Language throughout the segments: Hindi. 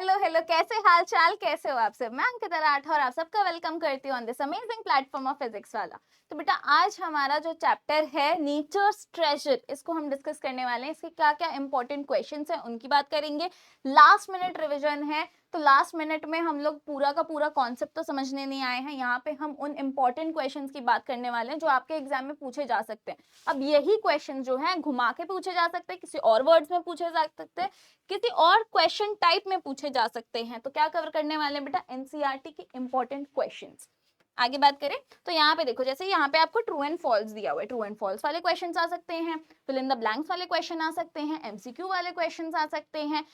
हेलो हेलो, कैसे हाल चाल, कैसे हो आप सब। मैं अंकिता राठौर और आप सबका वेलकम करती हूँ on this amazing platform of physics वाला। तो बेटा आज हमारा जो चैप्टर है नेचर्स ट्रेजर, इसको हम डिस्कस करने वाले हैं। इसके क्या क्या इंपॉर्टेंट क्वेश्चंस हैं उनकी बात करेंगे। लास्ट मिनट रिवीजन है, तो लास्ट मिनट में हम लोग पूरा का पूरा कॉन्सेप्ट तो समझने नहीं आए हैं। यहाँ पे हम उन इंपॉर्टेंट क्वेश्चंस की बात करने वाले हैं जो आपके एग्जाम में पूछे जा सकते हैं। अब यही क्वेश्चन जो है घुमा के पूछे जा सकते हैं, किसी और वर्ड्स में पूछे जा सकते हैं, किसी और क्वेश्चन टाइप में पूछे जा सकते हैं। तो क्या कवर करने वाले हैं बेटा, एनसीईआरटी के इंपॉर्टेंट क्वेश्चंस। आगे बात करें तो यहाँ पे देखो, जैसे यहाँ पे आपको ट्रू एंड फॉल्स दिया हुआ है, ट्रू एंड फॉल्स वाले क्वेश्चंस आ सकते हैं, फिल इन द ब्लैंक्स वाले क्वेश्चन आ सकते हैं, एमसीक्यू वाले क्वेश्चंस आ सकते हैं,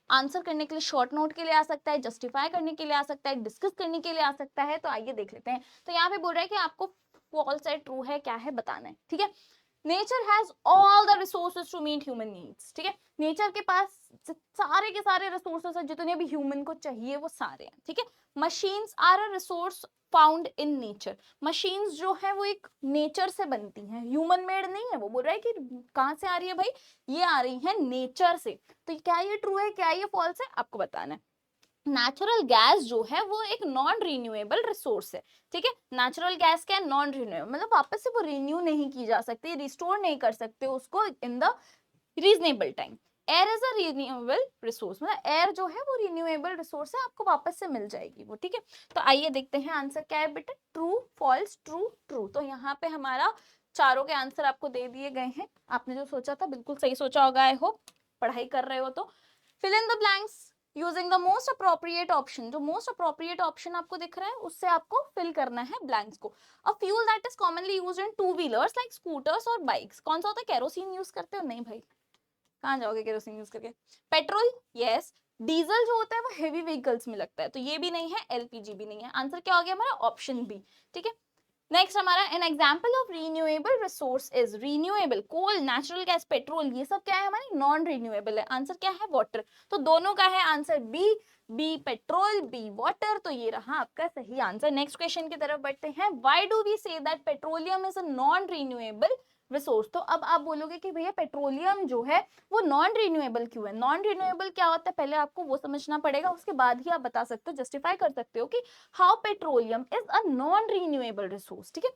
आंसर करने के लिए शॉर्ट नोट के लिए आ सकता है, जस्टिफाई करने के लिए आ सकता है, डिस्कस करने के लिए आ सकता है। तो आइए देख लेते हैं। तो यहाँ पे बोल रहा है कि आपको फॉल्स है ट्रू है क्या है बताना है। ठीक है, nature has all the resources to meet human needs. ठीक है, नेचर के पास सारे के सारे रिसोर्सेज है, जितने भी ह्यूमन को चाहिए वो सारे हैं। ठीक है, machines are a resource found in nature. Machines जो है वो एक नेचर से बनती हैं, ह्यूमन मेड नहीं है। वो बोल रहा है कि कहाँ से आ रही है भाई, ये आ रही है नेचर से। तो क्या ये ट्रू है क्या ये फॉल्स है आपको बताना है। नेचुरल गैस जो है वो एक नॉन रिन्यूएबल रिसोर्स है। ठीक है, नेचुरल गैस क्या है, नॉन रिन्यूएबल, मतलब वापस से वो रिन्यू नहीं की जा सकती, रिस्टोर नहीं कर सकते उसको in the reasonable time. Air is a renewable resource, मतलब एयर जो है वो रिन्यूएबल रिसोर्स है, आपको वापस से मिल जाएगी वो। ठीक है, तो आइए देखते हैं आंसर क्या है बेटा, ट्रू फॉल्स ट्रू ट्रू। तो यहाँ पे हमारा चारों के आंसर आपको दे दिए गए हैं। आपने जो सोचा था बिल्कुल सही सोचा होगा, आई होप पढ़ाई कर रहे हो तो। Fill in the blanks using the most appropriate option. जो मोस्ट अप्रोप्रिएट ऑप्शन आपको दिख रहा है उससे आपको फिल करना है ब्लैंक्स को। A fuel that is commonly used in two wheelers like scooters और बाइक्स। कौन सा होता है, केरोसिन यूज करते हो? नहीं भाई, कहाँ जाओगे केरोसिन यूज करके। Petrol, yes. डीजल जो होता है वो हेवी व्हीकल्स में लगता है, तो ये भी नहीं है, एलपीजी भी नहीं है। आंसर क्या हो गया हमारा, ऑप्शन बी। ठीक है, नेक्स्ट हमारा an example of renewable resource is renewable, coal, natural gas, petrol, ये सब क्या है हमारी नॉन रीन्यूएबल है। आंसर क्या है, वाटर। तो दोनों का है answer B, B petrol B water. तो ये रहा आपका सही आंसर। नेक्स्ट क्वेश्चन की तरफ बढ़ते हैं। Why do we say that petroleum is a non renewable resource. तो अब आप बोलोगे कि भैया पेट्रोलियम जो है वो नॉन रिन्यूएबल क्यों है। नॉन रिन्यूएबल क्या होता है पहले आपको वो समझना पड़ेगा, उसके बाद ही आप बता सकते हो, जस्टिफाई कर सकते हो कि how petroleum is a non renewable resource. ठीक है,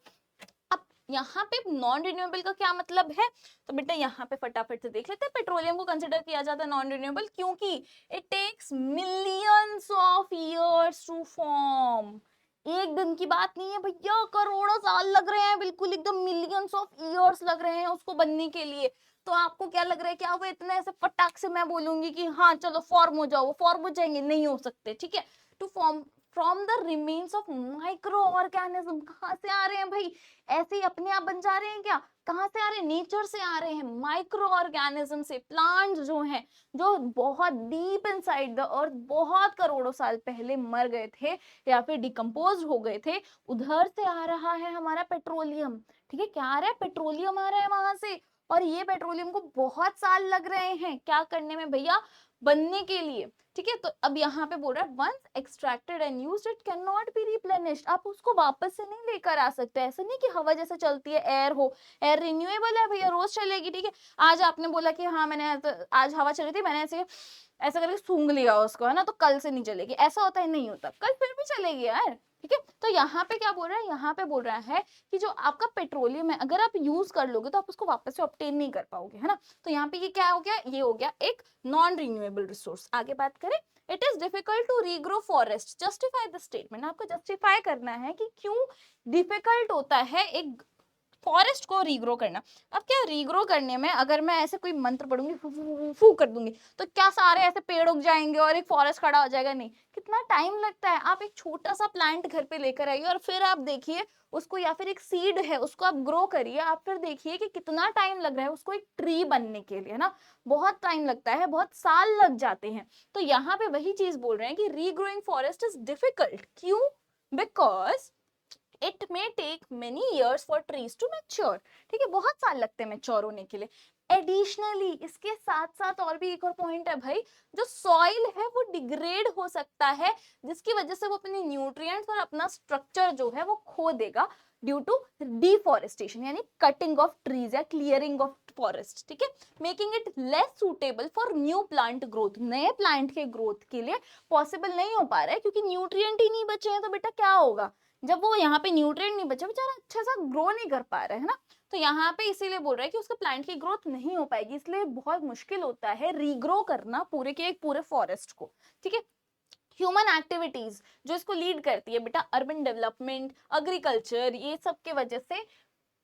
अब यहाँ पे नॉन रिन्यूएबल का क्या मतलब है, तो बेटा यहाँ पे फटाफट से देख लेते हैं। पेट्रोलियम को कंसिडर किया जाता है नॉन रिन्यूएबल क्योंकि it takes millions of years to form. एक दिन की बात नहीं है भैया, करोड़ों साल लग रहे हैं, बिल्कुल एकदम मिलियंस ऑफ ईयर्स लग रहे हैं उसको बनने के लिए। तो आपको क्या लग रहा है, क्या वो इतने ऐसे फटाक से मैं बोलूंगी कि हाँ चलो फॉर्म हो जाओ, वो फॉर्म हो जाएंगे, नहीं हो सकते। ठीक है, to form from the remains of micro organism. कहाँ से आ रहे हैं भाई, ऐसे ही अपने आप बन जा रहे हैं क्या, कहाँ से आ रहे हैं, नेचर से आ रहे हैं, माइक्रो ऑर्गेनिज्म से। प्लांट्स जो हैं जो बहुत डीप इनसाइड द अर्थ बहुत करोड़ों साल पहले मर गए थे या फिर डिकम्पोज हो गए थे, उधर से आ रहा है हमारा पेट्रोलियम। ठीक है, क्या आ रहा है, पेट्रोलियम आ रहा है वहां से। और ये पेट्रोलियम को बहुत साल लग रहे हैं क्या करने में भैया, बनने के लिए। ठीक है, तो अब यहाँ पे बोल रहा है once extracted and used it can not be replenished. आप उसको वापस से नहीं लेकर आ सकते। ऐसा नहीं कि हवा जैसे चलती है, एयर हो, एयर रिन्यूएबल है भैया, रोज चलेगी। ठीक है, आज आपने बोला कि हाँ मैंने आज हवा चल रही थी, मैंने ऐसे ऐसा करके सूंघ लिया उसको, है ना, तो कल से नहीं चलेगी। ऐसा होता है, नहीं होता, कल फिर भी चलेगी यार। ठीक है, तो यहाँ पे क्या बोल रहा है, यहाँ पे बोल रहा है कि जो आपका पेट्रोलियम है अगर आप यूज कर लोगे तो आप उसको वापस से ऑब्टेन नहीं कर पाओगे, है ना। तो यहाँ पे ये क्या हो गया, ये हो गया एक नॉन रिन्यूएबल रिसोर्स। आगे बात करें, it is difficult to regrow forest, justify the statement. आपको जस्टिफाई करना है कि क्यों डिफिकल्ट होता है एक फॉरेस्ट को रीग्रो करना। अब क्या रीग्रो करने में अगर मैं ऐसे कोई मंत्र पढ़ूंगी, फू फू फू कर दूंगी, तो क्या सारे ऐसे पेड़ उग जाएंगे और एक फॉरेस्ट खड़ा हो जाएगा? नहीं, कितना टाइम लगता है। आप एक छोटा सा प्लांट घर पे लेकर आइए और फिर आप देखिए उसको, या फिर एक सीड है उसको आप ग्रो करिए, आप फिर देखिए कि कितना टाइम लग रहा है उसको एक ट्री बनने के लिए, है ना। बहुत टाइम लगता है, बहुत साल लग जाते हैं। तो यहाँ पे वही चीज बोल रहे हैं कि रीग्रोइंग फॉरेस्ट इज डिफिकल्ट। क्यों? Because it may take many years for trees to mature. ठीक है, बहुत साल लगते हैं मैच्योर होने के लिए। एडिशनली इसके साथ साथ और भी एक और पॉइंट है भाई, जो सॉइल है वो डिग्रेड हो सकता है, जिसकी वजह से वो अपने न्यूट्रिएंट्स और अपना स्ट्रक्चर जो है वो खो देगा। ड्यू टू डिफॉरेस्टेशन यानी कटिंग ऑफ ट्रीज या क्लियरिंग ऑफ फॉरेस्ट, ठीक है, making it less suitable for new plant growth, नए प्लांट के ग्रोथ के लिए पॉसिबल नहीं हो पा रहा है क्योंकि न्यूट्रिएंट ही नहीं बचे हैं। तो बेटा क्या होगा, जब वो यहाँ पे न्यूट्रिएंट नहीं बचे, बेचारा अच्छा सा ग्रो नहीं कर पा रहा है ना, तो यहाँ पे इसीलिए बोल रहा है कि उसका प्लांट की ग्रोथ नहीं हो पाएगी, इसलिए बहुत मुश्किल होता है रीग्रो करना पूरे के एक पूरे फॉरेस्ट को, ठीक है। ह्यूमन एक्टिविटीज जो इसको लीड करती है बेटा, अर्बन डेवलपमेंट, एग्रीकल्चर, ये सब के वजह से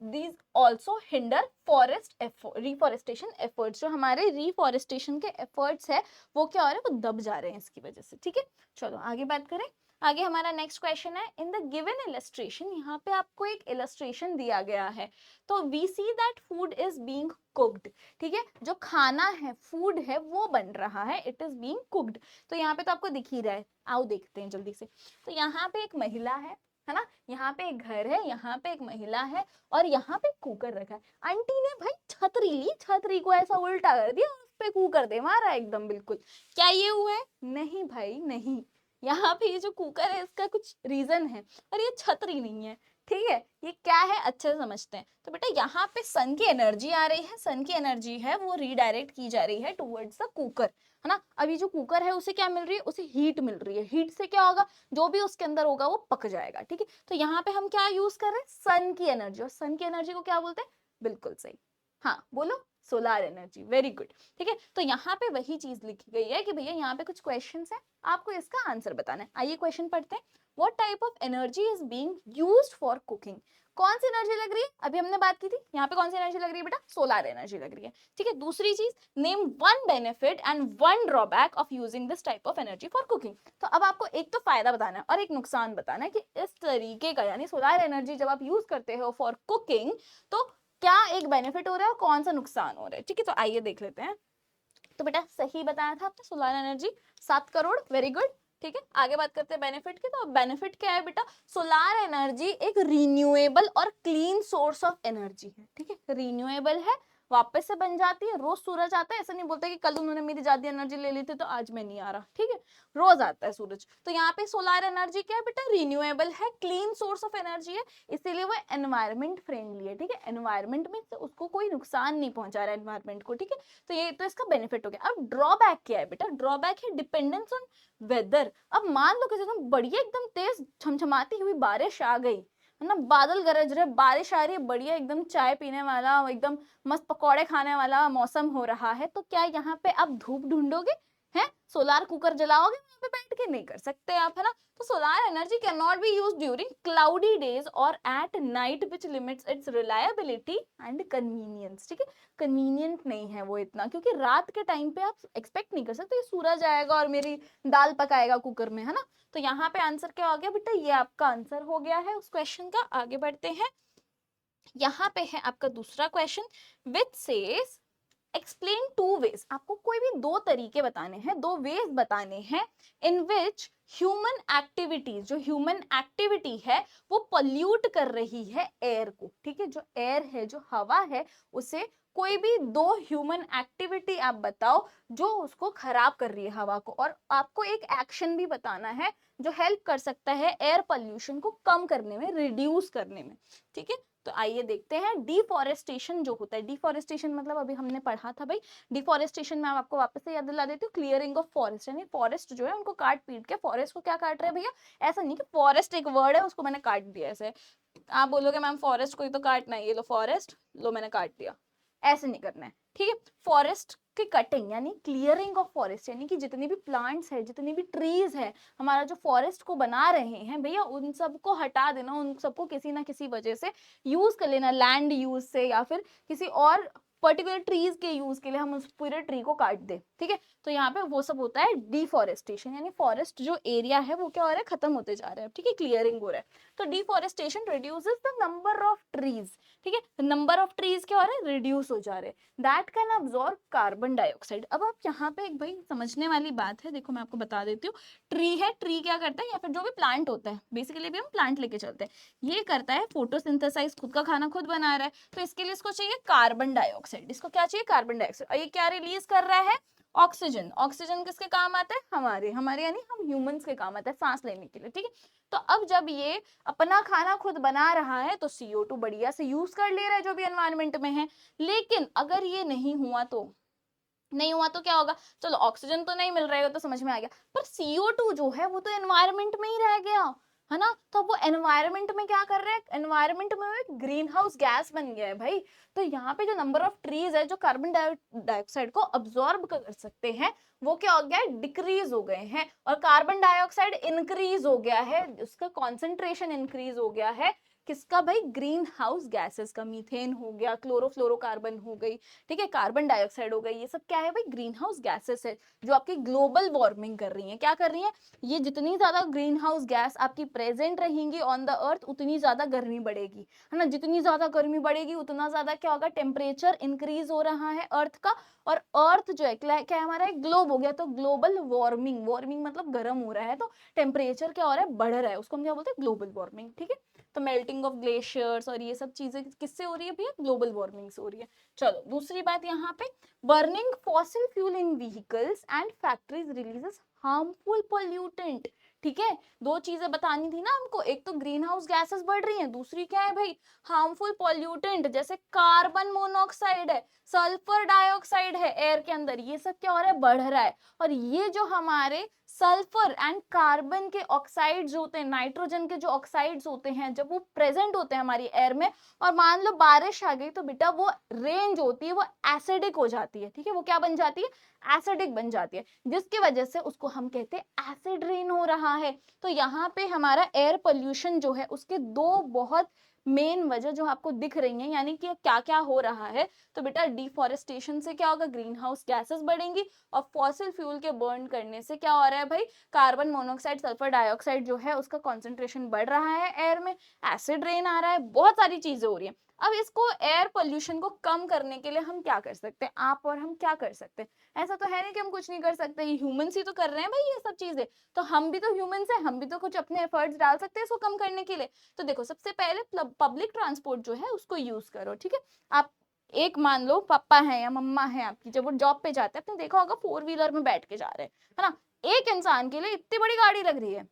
these also hinder forest effort, reforestation efforts, जो हमारे reforestation के efforts है वो क्या हो रहे हैं, वो दब जा रहे हैं इसकी वजह से, ठीक है। चलो आगे बात करें। आगे हमारा नेक्स्ट क्वेश्चन है, इन द गिवन इलस्ट्रेशन, यहाँ पे आपको एक इलस्ट्रेशन दिया गया है, तो we see that food is being cooked, ठीक है, जो खाना है, फूड है, वो बन रहा है, इट इज बीइंग कुक्ड। तो यहाँ पे तो आपको दिख ही रहा है, आओ देखते हैं जल्दी से। तो यहाँ पे एक महिला है ना, यहाँ पे एक घर है, यहाँ पे एक महिला है और यहाँ पे कुकर रखा है। आंटी ने भाई छतरी ली, छतरी को ऐसा उल्टा कर दिया, उस पे कुकर दे मारा एकदम बिल्कुल। क्या ये हुआ है? नहीं भाई नहीं, यहाँ पे ये जो कुकर है इसका कुछ रीजन है और ये छतरी नहीं है, ठीक है। ये क्या है अच्छे से समझते हैं। तो बेटा यहाँ पे सन की एनर्जी आ रही है, सन की एनर्जी है वो रीडायरेक्ट की जा रही है टुवर्ड्स द कुकर, है ना। अभी जो कुकर है उसे क्या मिल रही है, उसे हीट मिल रही है, हीट से क्या होगा, जो भी उसके अंदर होगा वो पक जाएगा, ठीक है। तो यहाँ पे हम क्या यूज कर रहे हैं, सन की एनर्जी, और सन की एनर्जी को क्या बोलते हैं, बिल्कुल सही, हाँ बोलो, सोलर एनर्जी, वेरी गुड, ठीक है। तो यहाँ पे वही चीज लिखी गई है कि भैया यहाँ पे कुछ क्वेश्चंस है, आपको इसका आंसर बताना है। आइए क्वेश्चन पढ़ते हैं। What type of energy is being used for cooking, कौन सी एनर्जी लग रही है, अभी हमने बात की थी, यहाँ पे कौन सी एनर्जी लग रही है बेटा, सोलर एनर्जी लग रही है, ठीक है। दूसरी चीज, name one benefit and one drawback of using this type of energy for cooking. तो अब आपको एक तो फायदा बताना है और एक नुकसान बताना है कि इस तरीके का यानी सोलर एनर्जी जब आप यूज करते हो फॉर कुकिंग तो क्या एक बेनिफिट हो रहा है और कौन सा नुकसान हो रहा है, ठीक है। तो आइए देख लेते हैं। तो बेटा सही बताया था आपने, solar energy 7 crore, very good, ठीक है। आगे बात करते हैं बेनिफिट की। तो बेनिफिट क्या है बेटा, सोलर एनर्जी एक रिन्यूएबल और क्लीन सोर्स ऑफ एनर्जी है, ठीक है। रिन्यूएबल है, वापस से बन जाती है, रोज सूरज आता है, ऐसा नहीं बोलते कि कल उन्होंने मेरी ज्यादा एनर्जी ले ली थी तो आज मैं नहीं आ रहा, ठीक है, रोज आता है सूरज। तो यहाँ पे सोलर एनर्जी क्या है बेटा, रिन्यूएबल है, क्लीन सोर्स ऑफ एनर्जी है, इसीलिए वो एनवायरमेंट फ्रेंडली है, ठीक है। एनवायरमेंट में उसको कोई नुकसान नहीं पहुंचा रहा है एनवायरमेंट को, ठीक है। तो ये तो इसका बेनिफिट हो गया। अब ड्रॉबैक क्या है बेटा, ड्रॉबैक है डिपेंडेंस ऑन वेदर। अब मान लो कि एकदम बढ़िया एकदम तेज छमछमाती हुई बारिश आ गई, है ना, बादल गरज रहे, बारिश आ रही है, बढ़िया एकदम चाय पीने वाला, एकदम मस्त पकौड़े खाने वाला मौसम हो रहा है, तो क्या यहाँ पे आप धूप ढूंढोगे, हैं सोलार कुकर जलाओगे वहां पे बैठ के, नहीं कर सकते आप, है ना। तो solar energy can not be used during cloudy days और at night which limits its reliability and convenience, ठीक है। कन्वीनियंट नहीं है वो इतना, क्योंकि रात के टाइम पे आप एक्सपेक्ट नहीं कर सकते ये सूरज आएगा और मेरी दाल पकाएगा कुकर में, है ना। तो यहाँ पे आंसर क्या हो गया बेटा, ये आपका आंसर हो गया है उस क्वेश्चन का। आगे बढ़ते हैं, यहाँ पे है आपका दूसरा question which says explain two ways, आपको कोई भी दो तरीके बताने हैं, दो वेज बताने हैं इन विच ह्यूमन एक्टिविटीज, जो ह्यूमन एक्टिविटी है वो पोल्यूट कर रही है एयर को, ठीक है। जो एयर है, जो हवा है, उसे कोई भी दो ह्यूमन एक्टिविटी आप बताओ जो उसको खराब कर रही है हवा को, और आपको एक एक्शन भी बताना है जो हेल्प कर सकता है एयर पोल्यूशन को कम करने में, रिड्यूस करने में, ठीक है। तो आइए देखते हैं। डिफॉरेस्टेशन जो होता है, डिफॉरेस्टेशन मतलब अभी हमने पढ़ा था भाई, डिफॉरेस्टेशन में आपको वापस से याद दिला देती हूँ, क्लियरिंग ऑफ फॉरेस्ट, यानी फॉरेस्ट जो है उनको काट पीट के, फॉरेस्ट को क्या काट रहे हैं भैया, ऐसा नहीं कि फॉरेस्ट एक वर्ड है उसको मैंने काट दिया, ऐसे आप बोलोगे मैम फॉरेस्ट को ही तो काटना है, ये लो फॉरेस्ट लो मैंने काट दिया, ऐसे नहीं करना है, ठीक है। फॉरेस्ट की कटिंग यानी क्लियरिंग ऑफ फॉरेस्ट, यानी कि जितनी भी प्लांट्स है, जितनी भी ट्रीज है, हमारा जो फॉरेस्ट को बना रहे हैं भैया, उन सबको हटा देना, उन सबको किसी ना किसी वजह से यूज कर लेना, लैंड यूज से या फिर किसी और पर्टिकुलर ट्रीज के यूज के लिए हम उस पूरे ट्री को काट दे, ठीक है। तो यहाँ पे वो सब होता है डिफॉरेस्टेशन, यानी फॉरेस्ट जो एरिया है वो क्या हो रहा है, खत्म होते जा रहा है, ठीक है, क्लियरिंग हो रहा है। तो deforestation reduces the number of trees, ठीक है, नंबर ऑफ ट्रीज क्या हो रहा है, रिड्यूस हो जा रहे हैं, that can absorb carbon dioxide. अब आप यहाँ पे एक भाई समझने वाली बात है, देखो मैं आपको बता देती हूँ। ट्री है, ट्री क्या करता है, या फिर जो भी प्लांट होता है, बेसिकली भी हम प्लांट लेके चलते हैं, ये करता है फोटोसिंथेसाइज, खुद का खाना खुद बना रहा है, तो इसके लिए इसको चाहिए कार्बन डाइऑक्साइड, इसको क्या चाहिए, कार्बन डाइऑक्साइड, और ये क्या रिलीज कर रहा है, ऑक्सीजन, ऑक्सीजन किसके काम आता है? हमारे हमारे यानी हम ह्यूमंस के काम आता है सांस लेने के लिए, ठीक है। तो अब जब ये अपना खाना खुद बना रहा है तो CO2 बढ़िया से यूज कर ले रहा है जो भी एनवायरनमेंट में है, लेकिन अगर ये नहीं हुआ तो क्या होगा? चलो ऑक्सीजन तो नहीं मिल रहा है तो समझ में आ गया, पर CO2 जो है वो तो एनवायरनमेंट में ही रह गया है ना। तो वो एनवायरनमेंट में क्या कर रहा है? एनवायरनमेंट में एक ग्रीन हाउस गैस बन गया है भाई। तो यहाँ पे जो नंबर ऑफ ट्रीज है जो कार्बन डाइऑक्साइड को अब्सॉर्ब कर सकते हैं वो क्या हो गया है? डिक्रीज हो गए हैं, और कार्बन डाइऑक्साइड इंक्रीज हो गया है, उसका कॉन्सेंट्रेशन इंक्रीज हो गया है। किसका भाई? ग्रीन हाउस गैसेस का। मीथेन हो गया, क्लोरोफ्लोरोकार्बन हो गई, ठीक है, कार्बन डाइऑक्साइड हो गई, ये सब क्या है भाई? ग्रीन हाउस गैसेस है जो आपकी ग्लोबल वार्मिंग कर रही है। क्या कर रही है? ये जितनी ज्यादा ग्रीन हाउस गैस आपकी प्रेजेंट रहेंगी ऑन द अर्थ उतनी ज्यादा गर्मी बढ़ेगी, है ना। जितनी ज्यादा गर्मी बढ़ेगी उतना ज्यादा क्या होगा? टेम्परेचर इंक्रीज हो रहा है अर्थ का, और अर्थ जो है क्या है हमारा? एक ग्लोब हो गया, तो ग्लोबल वार्मिंग, वार्मिंग मतलब गर्म हो रहा है, तो टेम्परेचर क्या हो रहा है? बढ़ रहा है, उसको हम क्या बोलते हैं? ग्लोबल वार्मिंग, ठीक है। तो मेल्टिंग ऑफ ग्लेशियर्स और ये सब चीजें किससे हो रही है भैया? ग्लोबल वार्मिंग से हो रही है। चलो दूसरी बात यहाँ पे, burning fossil fuel in vehicles and factories releases harmful pollutant, ठीक है। दो चीजें बतानी थी ना हमको, एक तो ग्रीन हाउस गैसेस बढ़ रही हैं, दूसरी क्या है भाई? हार्मफुल पोल्यूटेंट, जैसे कार्बन मोनोऑक्साइड है, सल्फर डाइऑक्साइड है एयर के अंदर, ये सब क्या हो रहा है? बढ़ रहा है। और ये जो हमारे सल्फर एंड कार्बन के ऑक्साइड्स होते हैं, नाइट्रोजन के जो ऑक्साइड्स होते हैं, जब वो प्रेजेंट होते हैं हमारी एयर में और मान लो बारिश आ गई तो बेटा वो रेंज होती है वो एसिडिक हो जाती है, ठीक है। वो क्या बन जाती है? एसिडिक बन जाती है, जिसकी वजह से उसको हम कहते हैं एसिड रेन हो रहा है। तो यहाँ पे हमारा एयर पोल्यूशन जो है उसके दो बहुत मेन वजह जो आपको दिख रही है, यानी कि क्या क्या हो रहा है। तो बेटा डिफॉरेस्टेशन से क्या होगा? ग्रीन हाउस गैसेस बढ़ेंगी, और फॉसिल फ्यूल के बर्न करने से क्या हो रहा है भाई? कार्बन मोनोऑक्साइड, सल्फर डाइऑक्साइड जो है उसका कॉन्सेंट्रेशन बढ़ रहा है एयर में, एसिड रेन आ रहा है, बहुत सारी चीजें हो रही है। अब इसको एयर पोल्यूशन को कम करने के लिए हम क्या कर सकते हैं? आप और हम क्या कर सकते हैं? ऐसा तो है नहीं कि हम कुछ नहीं कर सकते, ये ह्यूमंस ही तो कर रहे हैं भाई ये सब चीजें। तो हम भी तो ह्यूमंस हैं, हम भी तो कुछ अपने एफर्ट्स डाल सकते हैं इसको कम करने के लिए। तो देखो, सबसे पहले पब्लिक ट्रांसपोर्ट जो है उसको यूज करो, ठीक है। आप एक मान लो पापा है या मम्मा है आपकी, जब वो जॉब पे जाते हैं, आपने देखा होगा 4 व्हीलर में बैठ के जा रहे हैं, है ना। एक इंसान के लिए इतनी बड़ी गाड़ी लग रही है।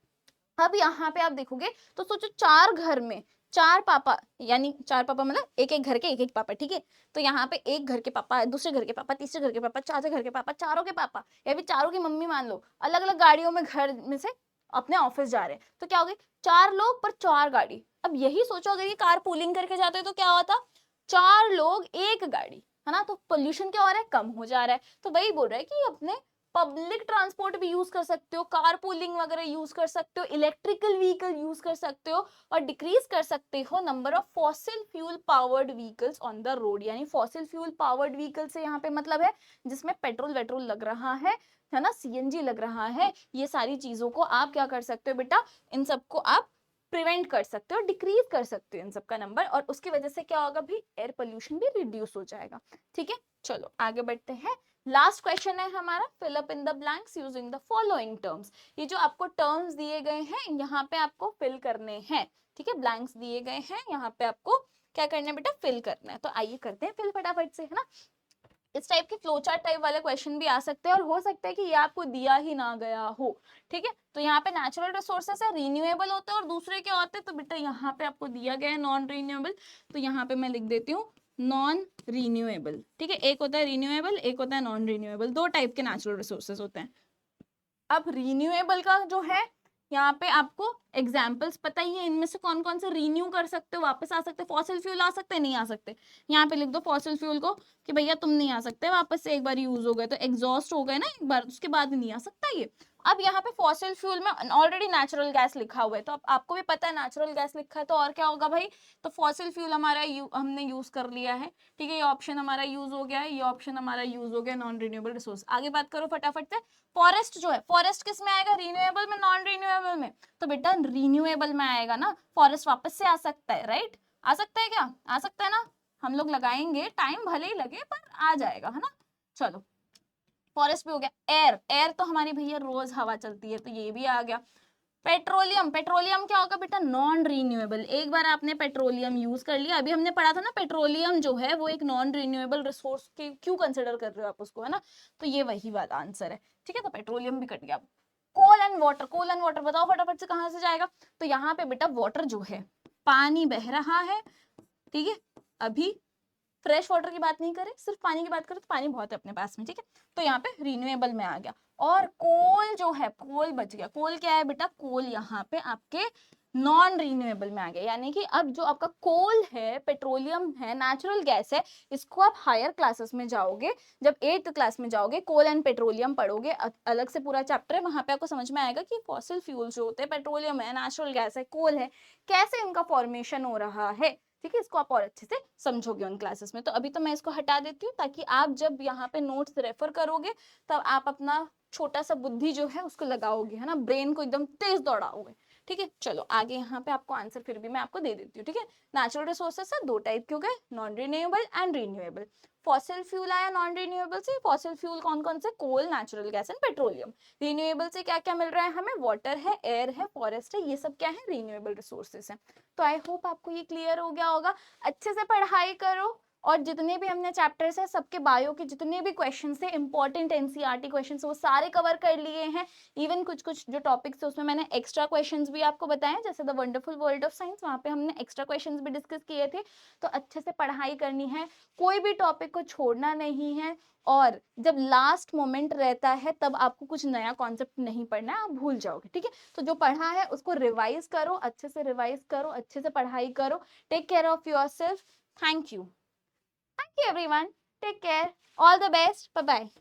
अब यहाँ पे आप देखोगे तो सोचो, चार घर में चार पापा, यानी चार पापा मतलब एक एक घर के एक एक पापा, ठीक है। तो यहाँ पे एक घर के पापा, दूसरे घर के पापा, तीसरे घर के पापा, चौथे घर के पापा, चारों के पापा या फिर चारों की मम्मी मान लो, अलग अलग गाड़ियों में घर में से अपने ऑफिस जा रहे हैं, तो क्या हो गई? 4 लोग पर 4 गाड़ी। अब यही सोचो अगर ये कार पूलिंग करके जाते तो क्या होता? 4 लोग एक गाड़ी, है ना। तो पोल्यूशन क्या हो रहा है? कम हो जा रहा है। तो वही बोल रहा है कि अपने पब्लिक ट्रांसपोर्ट भी यूज कर सकते हो, कार पूलिंग वगैरह यूज कर सकते हो, इलेक्ट्रिकल व्हीकल यूज कर सकते हो, और डिक्रीज कर सकते हो number of fossil fuel powered vehicles on the road. यानी फॉसिल फ्यूल पावर्ड व्हीकल से यहाँ पे मतलब है जिसमें पेट्रोल वेट्रोल लग रहा है ना, CNG लग रहा है, ये सारी चीजों को आप क्या कर सकते हो बेटा? इन सबको आप प्रिवेंट कर सकते हो, डिक्रीज कर सकते हो इन सब का नंबर, और उसकी वजह से क्या होगा भाई? एयर पोल्यूशन भी रिड्यूस हो जाएगा, ठीक है। चलो आगे बढ़ते हैं। लास्ट क्वेश्चन है हमारा, fill up in the blanks using the following terms. ये जो आपको टर्म्स दिए गए हैं यहाँ पे आपको फिल करने हैं, ठीक है। ब्लैंक्स दिए गए हैं, यहाँ पे आपको क्या करना है बेटा? फिल करना है। तो आइए करते हैं फिल फटाफट से, है ना। इस टाइप के फ्लो चार्ट टाइप वाले क्वेश्चन भी आ सकते हैं, और हो सकता है कि ये आपको दिया ही ना गया हो, ठीक है। तो यहाँ पे नेचुरल रिसोर्सेस है, रिन्यूएबल होते हैं, और दूसरे क्या होते हैं? तो बेटा यहाँ पे आपको दिया गया है नॉन रिन्यूएबल, तो यहाँ पे मैं लिख देती हूँ नॉन रिन्यूएबल, ठीक है। एक होता है रिन्यूएबल, एक होता है नॉन रिन्यूएबल, दो टाइप के नेचुरल रिसोर्सेज होते हैं। अब रिन्यूएबल का जो है यहाँ पे आपको एग्जाम्पल्स पता ही है, इनमें से कौन कौन से रिन्यू कर सकते हो, वापस आ सकते, फॉसिल फ्यूल आ सकते, नहीं आ सकते। यहाँ पे लिख दो फॉसिल फ्यूल को कि भैया तुम नहीं आ सकते वापस से, एक बार यूज हो गए तो एग्जॉस्ट हो गए ना एक बार, उसके बाद नहीं आ सकता ये। अब यहाँ पे फॉसिल फ्यूल में ऑलरेडी नेचुरल गैस लिखा हुआ है, तो अब आपको भी पता है नेचुरल गैस लिखा है, तो और क्या होगा भाई? तो फॉसिल फ्यूल हमारा हमने यूज कर लिया है, ठीक है। ये ऑप्शन हमारा यूज हो गया है, ये ऑप्शन हमारा यूज हो गया नॉन रिन्यूएबल रिसोर्स। आगे बात करो फटाफट से। फॉरेस्ट जो है, फॉरेस्ट किस में आएगा? रिन्यूएबल में, नॉन रिन्यूएबल में? तो बेटा रिन्यूएबल में आएगा ना, फॉरेस्ट वापस से आ सकता है, राइट? आ सकता है क्या? आ सकता है ना। हम लोग लगाएंगे टाइम, भले ही लगे पर आ जाएगा, है ना। चलो फॉरेस्ट भी हो गया। एयर, एयर तो हमारी भैया रोज हवा चलती है, तो ये भी आ गया। पेट्रोलियम, पेट्रोलियम क्या होगा बेटा, नॉन रिन्यूएबल। एक बार आपने पेट्रोलियम यूज कर लिया, अभी हमने पढ़ा था ना पेट्रोलियम जो है वो एक नॉन रिन्यूएबल रिसोर्स के क्यों कंसिडर कर रहे हो आप उसको, है ना, तो ये वही वाला आंसर है, ठीक है, तो पेट्रोलियम भी कट गया। Coal and water, coal and water बताओ फटाफट से कहां से जाएगा, तो यहाँ पे बेटा वाटर जो है, पानी बह रहा है, ठीक है, अभी फ्रेश वाटर की बात नहीं करें, सिर्फ पानी की बात करें तो पानी बहुत है अपने पास में, ठीक है, तो यहाँ पे रिन्यूएबल में आ गया। और कोल जो है, कोल बच गया, कोल क्या है बेटा, कोल यहाँ पे आपके नॉन रिन्यूएबल में आ गया, यानी कि अब जो आपका कोल है, पेट्रोलियम है, नेचुरल गैस है, इसको आप हायर क्लासेस में जाओगे, जब 8th क्लास में जाओगे, कोल एंड पेट्रोलियम पढ़ोगे, अलग से पूरा चैप्टर है, वहां पे आपको समझ में आएगा कि फॉसिल फ्यूल जो होते हैं, पेट्रोलियम है, नेचुरल गैस है, कोल है, कैसे इनका फॉर्मेशन हो रहा है, ठीक है, इसको आप और अच्छे से समझोगे उन क्लासेस में। तो अभी तो मैं इसको हटा देती हूँ ताकि आप जब यहाँ पे नोट्स रेफर करोगे तब आप अपना छोटा सा बुद्धि जो है उसको लगाओगे, है ना, ब्रेन को एकदम तेज दौड़ाओगे, ठीक है। चलो आगे यहाँ पे आपको आंसर फिर भी मैं आपको दे देती हूँ, ठीक है। नेचुरल रिसोर्सेस है, दो टाइप के हो गए, non renewable and renewable. Fossil fuel आया नॉन रिन्यूएबल से, फॉसिल फ्यूल कौन कौन से, coal, natural gas and petroleum. Renewable से क्या क्या मिल रहा है हमें, वाटर है, एयर है, फॉरेस्ट है, ये सब क्या है, रिन्यूएबल रिसोर्सेस है। तो आई होप आपको ये क्लियर हो गया होगा। अच्छे से पढ़ाई करो, और जितने भी हमने चैप्टर्स है सबके बायो के जितने भी क्वेश्चन थे, इंपॉर्टेंट एनसीईआरटी क्वेश्चन वो सारे कवर कर लिए हैं। इवन कुछ कुछ जो टॉपिक्स है उसमें मैंने एक्स्ट्रा क्वेश्चंस भी आपको बताए, जैसे the wonderful world of science, वहां पे हमने एक्स्ट्रा क्वेश्चंस भी डिस्कस किए थे। तो अच्छे से पढ़ाई करनी है, कोई भी टॉपिक को छोड़ना नहीं है, और जब लास्ट मोमेंट रहता है तब आपको कुछ नया कॉन्सेप्ट नहीं पढ़ना है, आप भूल जाओगे, ठीक है। तो जो पढ़ा है उसको रिवाइज करो, अच्छे से रिवाइज करो, अच्छे से पढ़ाई करो। Take care of yourself. Thank you. Thank you everyone. Take care. All the best. Bye bye.